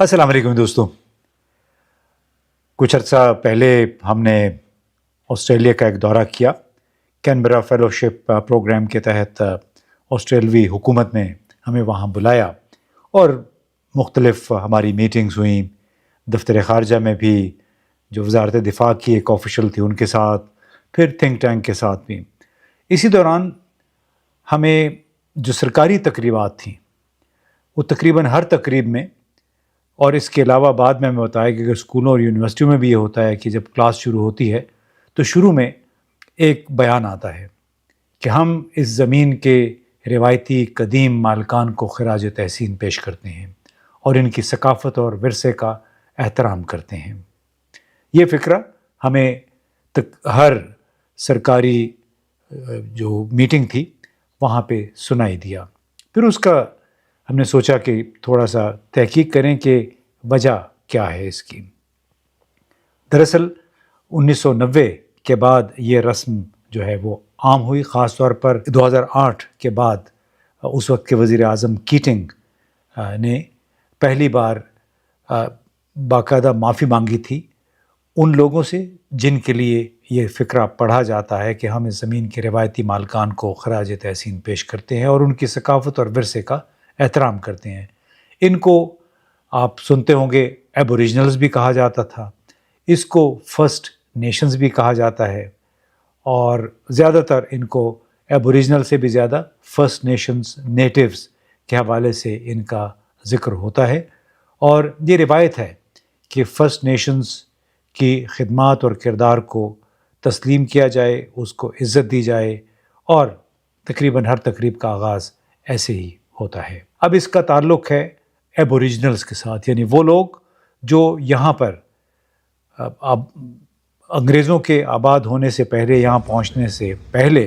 السلام علیکم دوستوں. کچھ عرصہ پہلے ہم نے آسٹریلیا کا ایک دورہ کیا. کینبرا فیلوشپ پروگرام کے تحت آسٹریلوی حکومت نے ہمیں وہاں بلایا اور مختلف ہماری میٹنگز ہوئیں. دفتر خارجہ میں بھی جو وزارت دفاع کی ایک آفیشل تھی ان کے ساتھ، پھر تھنک ٹینک کے ساتھ بھی. اسی دوران ہمیں جو سرکاری تقریبات تھیں وہ تقریباً ہر تقریب میں، اور اس کے علاوہ بعد میں ہمیں بتایا کہ اگر اسکولوں اور یونیورسٹیوں میں بھی یہ ہوتا ہے کہ جب کلاس شروع ہوتی ہے تو شروع میں ایک بیان آتا ہے کہ ہم اس زمین کے روایتی قدیم مالکان کو خراج تحسین پیش کرتے ہیں اور ان کی ثقافت اور ورثے کا احترام کرتے ہیں. یہ فقرہ ہمیں ہر سرکاری جو میٹنگ تھی وہاں پہ سنائی دیا. پھر اس کا ہم نے سوچا کہ تھوڑا سا تحقیق کریں کہ وجہ کیا ہے اس کی. دراصل 1990 کے بعد یہ رسم جو ہے وہ عام ہوئی، خاص طور پر 2008 کے بعد اس وقت کے وزیر اعظم کیٹنگ نے پہلی بار باقاعدہ معافی مانگی تھی ان لوگوں سے جن کے لیے یہ فقرہ پڑھا جاتا ہے کہ ہم اس زمین کے روایتی مالکان کو خراج تحسین پیش کرتے ہیں اور ان کی ثقافت اور ورثے کا احترام کرتے ہیں. ان کو آپ سنتے ہوں گے ایبوریجنلز بھی کہا جاتا تھا، اس کو فرسٹ نیشنز بھی کہا جاتا ہے، اور زیادہ تر ان کو ایبوریجنل سے بھی زیادہ فرسٹ نیشنز نیٹیوز کے حوالے سے ان کا ذکر ہوتا ہے. اور یہ روایت ہے کہ فرسٹ نیشنز کی خدمات اور کردار کو تسلیم کیا جائے، اس کو عزت دی جائے، اور تقریباً ہر تقریب کا آغاز ایسے ہی ہوتا ہے. اب اس کا تعلق ہے ایبوریجنلز کے ساتھ، یعنی وہ لوگ جو یہاں پر اب انگریزوں کے آباد ہونے سے پہلے، یہاں پہنچنے سے پہلے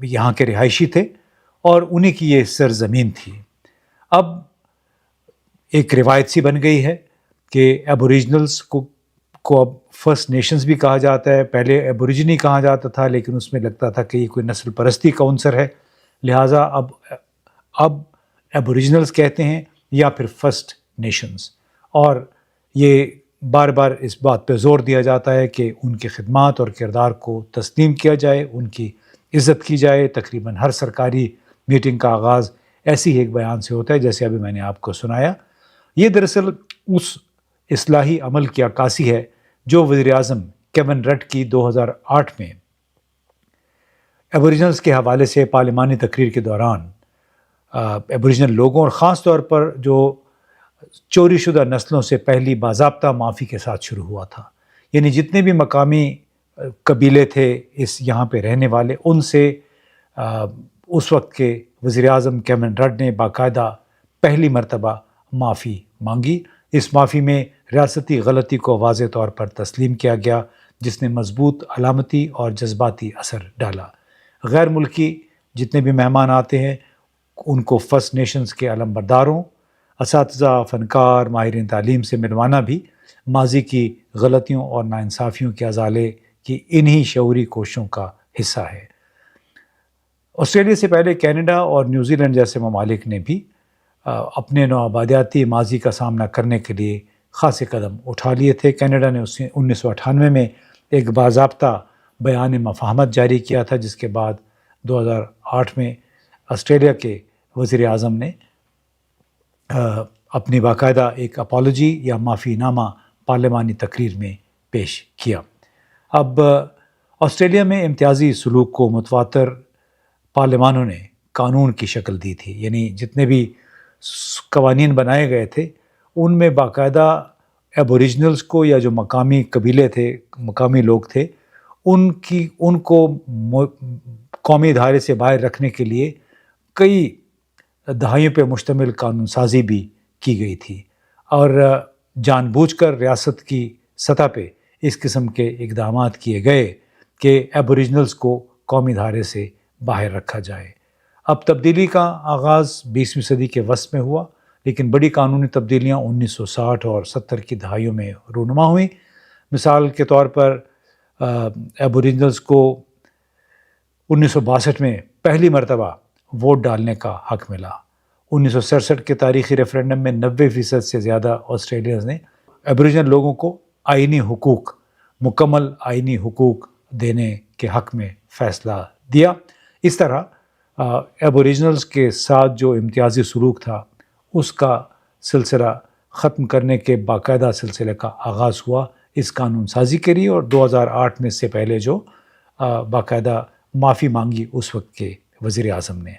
یہاں کے رہائشی تھے اور انہی کی یہ سرزمین تھی. اب ایک روایت سی بن گئی ہے کہ ایبوریجنلز کو اب فرسٹ نیشنز بھی کہا جاتا ہے. پہلے ایبوریجنی کہا جاتا تھا لیکن اس میں لگتا تھا کہ یہ کوئی نسل پرستی کا عنصر ہے، لہٰذا اب ایبوریجنلز کہتے ہیں یا پھر فرسٹ نیشنز. اور یہ بار بار اس بات پہ زور دیا جاتا ہے کہ ان کے خدمات اور کردار کو تسلیم کیا جائے، ان کی عزت کی جائے. تقریباً ہر سرکاری میٹنگ کا آغاز ایسی ہی ایک بیان سے ہوتا ہے جیسے ابھی میں نے آپ کو سنایا. یہ دراصل اس اصلاحی عمل کی عکاسی ہے جو وزیر اعظم کیون رڈ کی 2008 میں ایبوریجنلز کے حوالے سے پارلیمانی تقریر کے دوران ایبوریجنل لوگوں اور خاص طور پر جو چوری شدہ نسلوں سے پہلی باضابطہ معافی کے ساتھ شروع ہوا تھا. یعنی جتنے بھی مقامی قبیلے تھے اس یہاں پہ رہنے والے، ان سے اس وقت کے وزیر اعظم کیون رڈ نے باقاعدہ پہلی مرتبہ معافی مانگی. اس معافی میں ریاستی غلطی کو واضح طور پر تسلیم کیا گیا جس نے مضبوط علامتی اور جذباتی اثر ڈالا. غیر ملکی جتنے بھی مہمان آتے ہیں ان کو فرسٹ نیشنز کے علمبرداروں، اساتذہ، فنکار، ماہرین تعلیم سے ملوانا بھی ماضی کی غلطیوں اور ناانصافیوں کے ازالے کی انہی شعوری کوششوں کا حصہ ہے. آسٹریلیا سے پہلے کینیڈا اور نیوزی لینڈ جیسے ممالک نے بھی اپنے نوآبادیاتی ماضی کا سامنا کرنے کے لیے خاصے قدم اٹھا لیے تھے. کینیڈا نے 1998 میں ایک باضابطہ بیان مفاہمت جاری کیا تھا، جس کے بعد 2008 میں آسٹریلیا کے وزیر اعظم نے اپنی باقاعدہ ایک اپالوجی یا معافی نامہ پارلیمانی تقریر میں پیش کیا. اب آسٹریلیا میں امتیازی سلوک کو متواتر پارلیمانوں نے قانون کی شکل دی تھی. یعنی جتنے بھی قوانین بنائے گئے تھے ان میں باقاعدہ ایبوریجنلز کو یا جو مقامی قبیلے تھے، مقامی لوگ تھے، ان کو قومی دھارے سے باہر رکھنے کے لیے کئی دہائیوں پہ مشتمل قانون سازی بھی کی گئی تھی، اور جان بوجھ کر ریاست کی سطح پہ اس قسم کے اقدامات کیے گئے کہ ایبوریجنلز کو قومی دھارے سے باہر رکھا جائے. اب تبدیلی کا آغاز 20ویں صدی کے وسط میں ہوا، لیکن بڑی قانونی تبدیلیاں 1960 اور 70 کی دہائیوں میں رونما ہوئیں. مثال کے طور پر ایبوریجنلز کو 1962 میں پہلی مرتبہ ووٹ ڈالنے کا حق ملا. 1967 کے تاریخی ریفرینڈم میں 90% سے زیادہ آسٹریلینز نے ایبوریجنل لوگوں کو آئینی حقوق، مکمل آئینی حقوق دینے کے حق میں فیصلہ دیا۔ اس طرح ایبوریجنلز کے ساتھ جو امتیازی سلوک تھا اس کا سلسلہ ختم کرنے کے باقاعدہ سلسلے کا آغاز ہوا اس قانون سازی کے لیے، اور 2008 میں اس سے پہلے جو باقاعدہ معافی مانگی اس وقت کے وزیر اعظم نے۔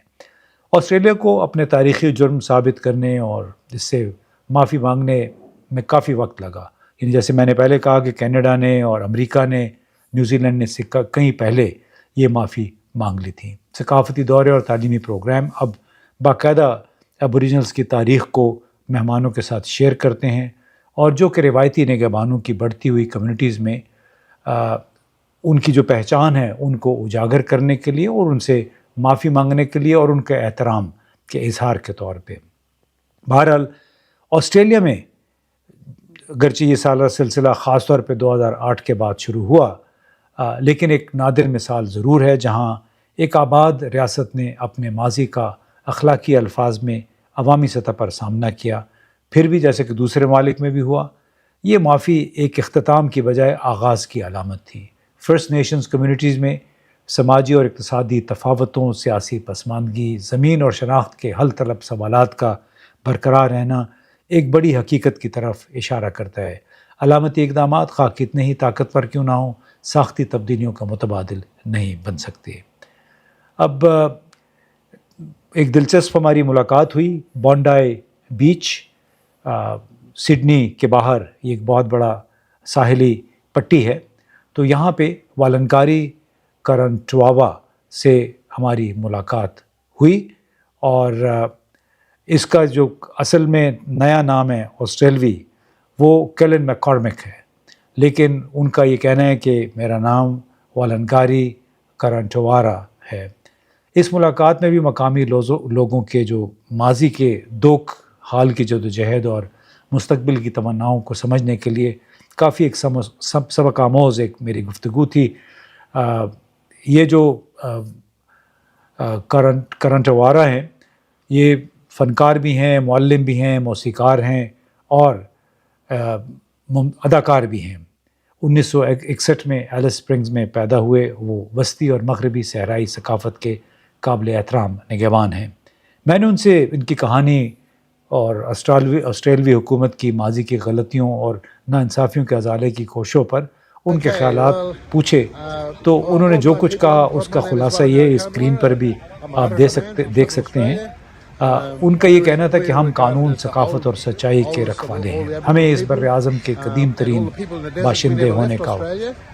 آسٹریلیا کو اپنے تاریخی جرم ثابت کرنے اور اس سے معافی مانگنے میں کافی وقت لگا، یعنی جیسے میں نے پہلے کہا کہ کینیڈا نے اور امریکہ نے، نیوزی لینڈ نے سے کہیں پہلے یہ معافی مانگ لی تھی۔ ثقافتی دورے اور تعلیمی پروگرام اب باقاعدہ ایبوریجنلز کی تاریخ کو مہمانوں کے ساتھ شیئر کرتے ہیں، اور جو کہ روایتی نگہبانوں کی بڑھتی ہوئی کمیونٹیز میں ان کی جو پہچان ہے ان کو اجاگر کرنے کے لیے اور ان سے معافی مانگنے کے لیے اور ان کے احترام کے اظہار کے طور پہ۔ بہرحال آسٹریلیا میں اگرچہ یہ سالہ سلسلہ خاص طور پہ 2008 کے بعد شروع ہوا، لیکن ایک نادر مثال ضرور ہے جہاں ایک آباد ریاست نے اپنے ماضی کا اخلاقی الفاظ میں عوامی سطح پر سامنا کیا، پھر بھی جیسے کہ دوسرے ممالک میں بھی ہوا، یہ معافی ایک اختتام کی بجائے آغاز کی علامت تھی۔ فرسٹ نیشنز کمیونٹیز میں سماجی اور اقتصادی تفاوتوں، سیاسی پسماندگی، زمین اور شناخت کے حل طلب سوالات کا برقرار رہنا ایک بڑی حقیقت کی طرف اشارہ کرتا ہے۔ علامتی اقدامات خواہ کتنے ہی طاقتور کیوں نہ ہوں، ساختی تبدیلیوں کا متبادل نہیں بن سکتے۔ اب ایک دلچسپ ہماری ملاقات ہوئی بونڈائی بیچ، سڈنی کے باہر، یہ ایک بہت بڑا ساحلی پٹی ہے، تو یہاں پہ والنکاری کرنٹواوا سے ہماری ملاقات ہوئی، اور اس کا جو اصل میں نیا نام ہے آسٹریلوی، وہ کیلن میکارمک ہے، لیکن ان کا یہ کہنا ہے کہ میرا نام والنکاری کرنٹوارا ہے۔ اس ملاقات میں بھی مقامی لوگوں کے جو ماضی کے دوکھ حال کی جدوجہد اور مستقبل کی تمناؤں کو سمجھنے کے لیے کافی ایک سبق آموز ایک میری گفتگو تھی۔ یہ جو کرنٹوارا ہیں یہ فنکار بھی ہیں، معلم بھی ہیں، موسیقار ہیں اور اداکار بھی ہیں۔ 1961 میں ایلس اسپرنگز میں پیدا ہوئے، وہ وسطی اور مغربی صحرائی ثقافت کے قابل احترام نگہبان ہیں۔ میں نے ان سے ان کی کہانی اور آسٹریلوی حکومت کی ماضی کی غلطیوں اور ناانصافیوں کے ازالے کی کوششوں پر ان کے خیالات پوچھے، تو انہوں نے جو کچھ کہا اس کا خلاصہ یہ اسکرین پر بھی آپ دیکھ سکتے ہیں۔ ان کا یہ کہنا تھا کہ ہم قانون، ثقافت اور سچائی کے رکھوالے ہیں، ہمیں اس بر اعظم کے قدیم ترین باشندے ہونے کا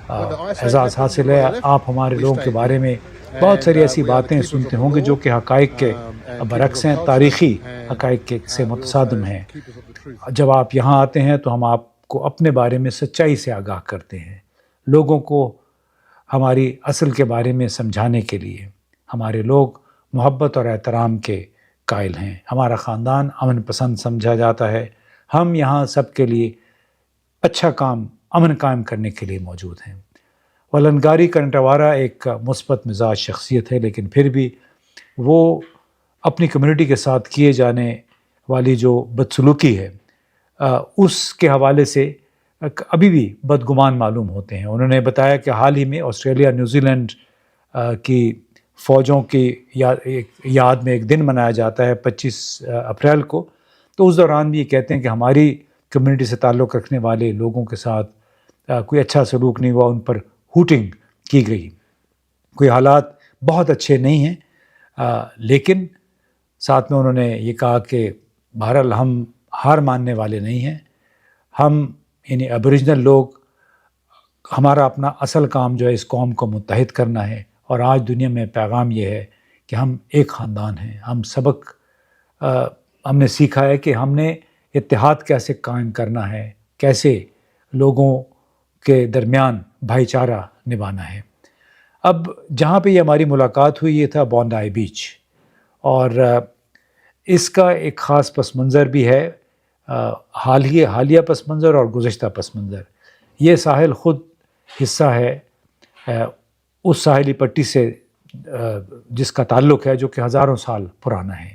اعزاز حاصل ہے۔ آپ ہمارے لوگوں کے بارے میں بہت ساری ایسی باتیں سنتے ہوں گے جو کہ حقائق کے برعکس ہیں، تاریخی حقائق سے متصادم ہیں۔ جب آپ یہاں آتے ہیں تو ہم آپ کو اپنے بارے میں سچائی سے آگاہ کرتے ہیں، لوگوں کو ہماری اصل کے بارے میں سمجھانے کے لیے۔ ہمارے لوگ محبت اور احترام کے قائل ہیں، ہمارا خاندان امن پسند سمجھا جاتا ہے، ہم یہاں سب کے لیے اچھا امن قائم کرنے کے لیے موجود ہیں۔ والنکاری کرنٹوارا ایک مثبت مزاج شخصیت ہے، لیکن پھر بھی وہ اپنی کمیونٹی کے ساتھ کیے جانے والی جو بدسلوکی ہے اس کے حوالے سے ابھی بھی بدگمان معلوم ہوتے ہیں۔ انہوں نے بتایا کہ حال ہی میں آسٹریلیا نیوزی لینڈ کی فوجوں کی یاد میں ایک دن منایا جاتا ہے 25 اپریل کو، تو اس دوران بھی یہ کہتے ہیں کہ ہماری کمیونٹی سے تعلق رکھنے والے لوگوں کے ساتھ کوئی اچھا سلوک نہیں ہوا، ان پر ہوٹنگ کی گئی، کوئی حالات بہت اچھے نہیں ہیں۔ لیکن ساتھ میں انہوں نے یہ کہا کہ بہرحال ہم ہار ماننے والے نہیں ہیں، ہم یعنی ایبوریجنل لوگ، ہمارا اپنا اصل کام جو ہے اس قوم کو متحد کرنا ہے، اور آج دنیا میں پیغام یہ ہے کہ ہم ایک خاندان ہیں۔ ہم نے سیکھا ہے کہ ہم نے اتحاد کیسے قائم کرنا ہے، کیسے لوگوں کے درمیان بھائی چارہ نبھانا ہے۔ اب جہاں پہ یہ ہماری ملاقات ہوئی یہ تھا بونڈائی بیچ، اور اس کا ایک خاص پس منظر بھی ہے، حالیہ پس منظر اور گزشتہ پس منظر۔ یہ ساحل خود حصہ ہے اس ساحلی پٹی سے جس کا تعلق ہے جو کہ ہزاروں سال پرانا ہے۔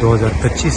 2025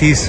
30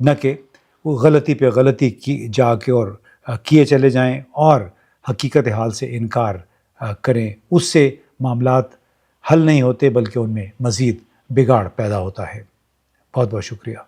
نہ کہ وہ غلطی پہ غلطی کی جا کے اور کیے چلے جائیں اور حقیقت حال سے انکار کریں. اس سے معاملات حل نہیں ہوتے بلکہ ان میں مزید بگاڑ پیدا ہوتا ہے. بہت بہت شکریہ.